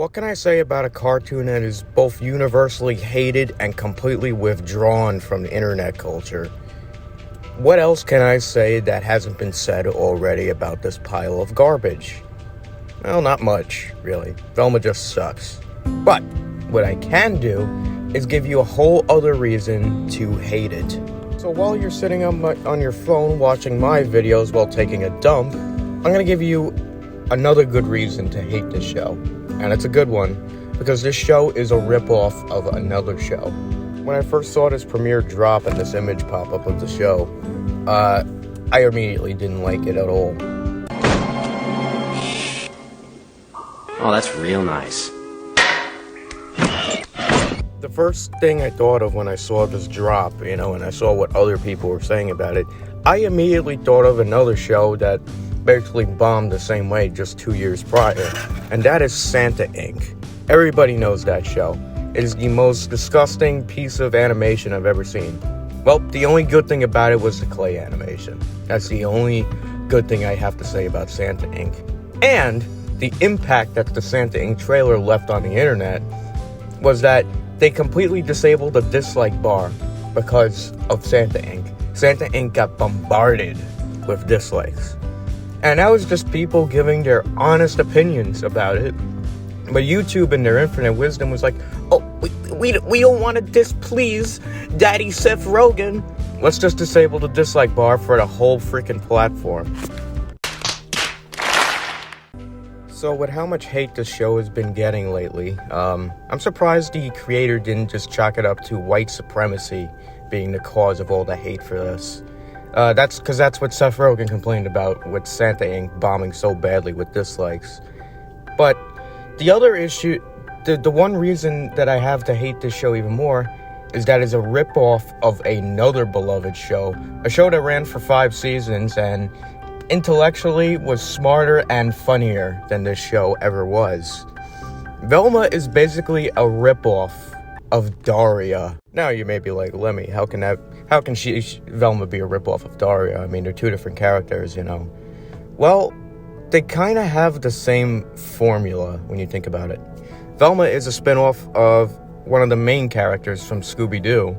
What can I say about a cartoon that is both universally hated and completely withdrawn from the internet culture? What else can I say that hasn't been said already about this pile of garbage? Well, not much, really. Velma just sucks. But what I can do is give you a whole other reason to hate it. So while you're sitting on your phone watching my videos while taking a dump, I'm going to give you another good reason to hate this show. And it's a good one, because this show is a ripoff of another show. When I first saw this premiere drop and this image pop up of the show, I immediately didn't like it at all. Oh, that's real nice. The first thing I thought of when I saw this drop, and I saw what other people were saying about it, I immediately thought of another show that basically bombed the same way just 2 years prior, and that is Santa Inc. Everybody knows that show. It is the most disgusting piece of animation I've ever seen. Well, the only good thing about it was the clay animation. That's the only good thing I have to say about Santa Inc. And the impact that the Santa Inc. trailer left on the internet was that they completely disabled the dislike bar because of Santa Inc. Santa Inc. got bombarded with dislikes. And that was just people giving their honest opinions about it. But YouTube in their infinite wisdom was like, oh, we don't want to displease Daddy Seth Rogen. Let's just disable the dislike bar for the whole freaking platform. So with how much hate this show has been getting lately, I'm surprised the creator didn't just chalk it up to white supremacy being the cause of all the hate for this. That's because that's what Seth Rogen complained about with Santa Inc. bombing so badly with dislikes. But the other issue, the one reason that I have to hate this show even more is that it's a ripoff of another beloved show, a show that ran for 5 seasons and intellectually was smarter and funnier than this show ever was. Velma is basically a ripoff of Daria. Now you may be like, Lemmy, how can Velma be a ripoff of Daria? I mean, they're two different characters, Well, they kind of have the same formula when you think about it. Velma is a spin-off of one of the main characters from Scooby-Doo,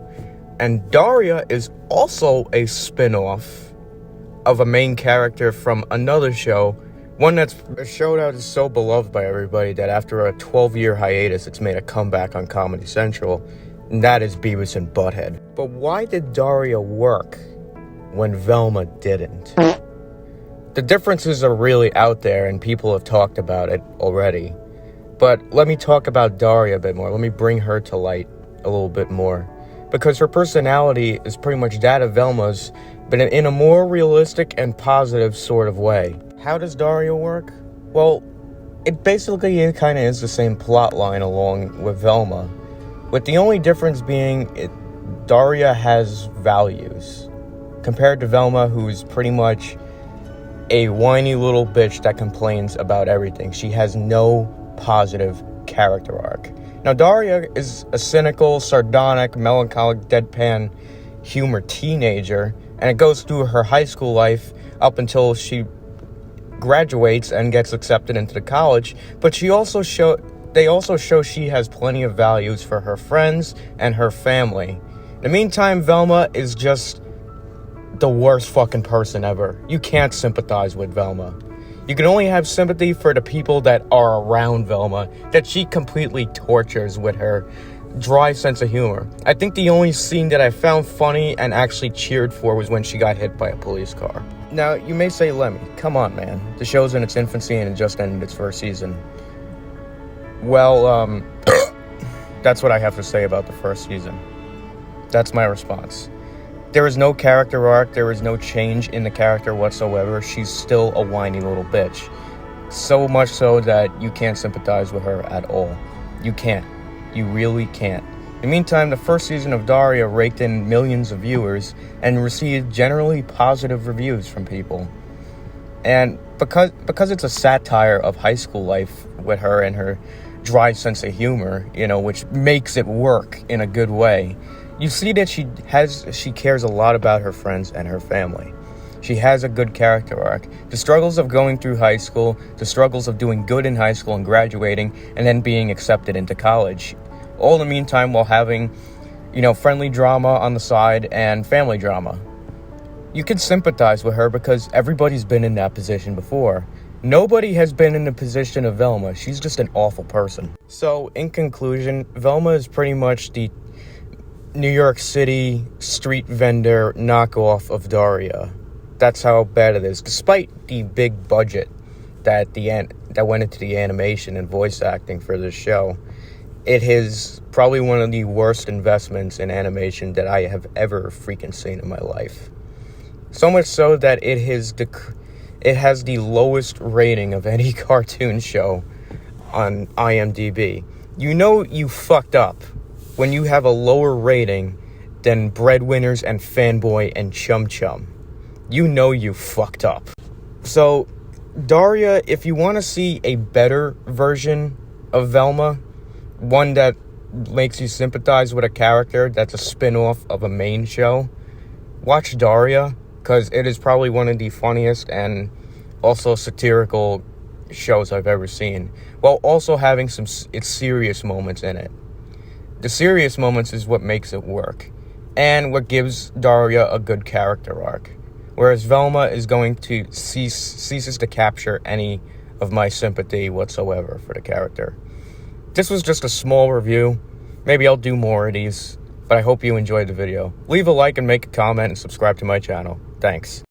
and Daria is also a spin-off of a main character from another show, a show that is so beloved by everybody that after a 12-year hiatus, it's made a comeback on Comedy Central, and that is Beavis and Butthead. But why did Daria work when Velma didn't? The differences are really out there, and people have talked about it already. But let me talk about Daria a bit more. Let me bring her to light a little bit more. Because her personality is pretty much that of Velma's, but in a more realistic and positive sort of way. How does Daria work? Well, it basically kind of is the same plot line along with Velma, with the only difference being Daria has values, compared to Velma, who's pretty much a whiny little bitch that complains about everything. She has no positive character arc. Now, Daria is a cynical, sardonic, melancholic, deadpan humor teenager, and it goes through her high school life up until she graduates and gets accepted into the college. But they also show she has plenty of values for her friends and her family. In the meantime, Velma is just the worst fucking person ever. You can't sympathize with Velma. You can only have sympathy for the people that are around Velma, that she completely tortures with her dry sense of humor. I think the only scene that I found funny and actually cheered for was when she got hit by a police car. Now, you may say, Lemmy, come on, man. The show's in its infancy and it just ended its first season. Well, that's what I have to say about the first season. That's my response. There is no character arc, there is no change in the character whatsoever. She's still a whiny little bitch. So much so that you can't sympathize with her at all. You can't. You really can't. In the meantime, the first season of Daria raked in millions of viewers and received generally positive reviews from people. And because it's a satire of high school life with her and her dry sense of humor, which makes it work in a good way, you see that she cares a lot about her friends and her family. She has a good character arc. The struggles of going through high school, the struggles of doing good in high school and graduating, and then being accepted into college. All in the meantime while having, friendly drama on the side and family drama. You can sympathize with her because everybody's been in that position before. Nobody has been in the position of Velma. She's just an awful person. So, in conclusion, Velma is pretty much the New York City street vendor knockoff of Daria. That's how bad it is. Despite the big budget that went into the animation and voice acting for this show, it is probably one of the worst investments in animation that I have ever freaking seen in my life. So much so that it has the lowest rating of any cartoon show on IMDb. You know you fucked up when you have a lower rating than Breadwinners and Fanboy and Chum Chum. You know you fucked up. So, Daria, if you want to see a better version of Velma, one that makes you sympathize with a character that's a spin-off of a main show, watch Daria, because it is probably one of the funniest and also satirical shows I've ever seen, while also having some serious moments in it. The serious moments is what makes it work, and what gives Daria a good character arc, whereas Velma is going to ceases to capture any of my sympathy whatsoever for the character. This was just a small review. Maybe I'll do more of these, but I hope you enjoyed the video. Leave a like and make a comment and subscribe to my channel. Thanks.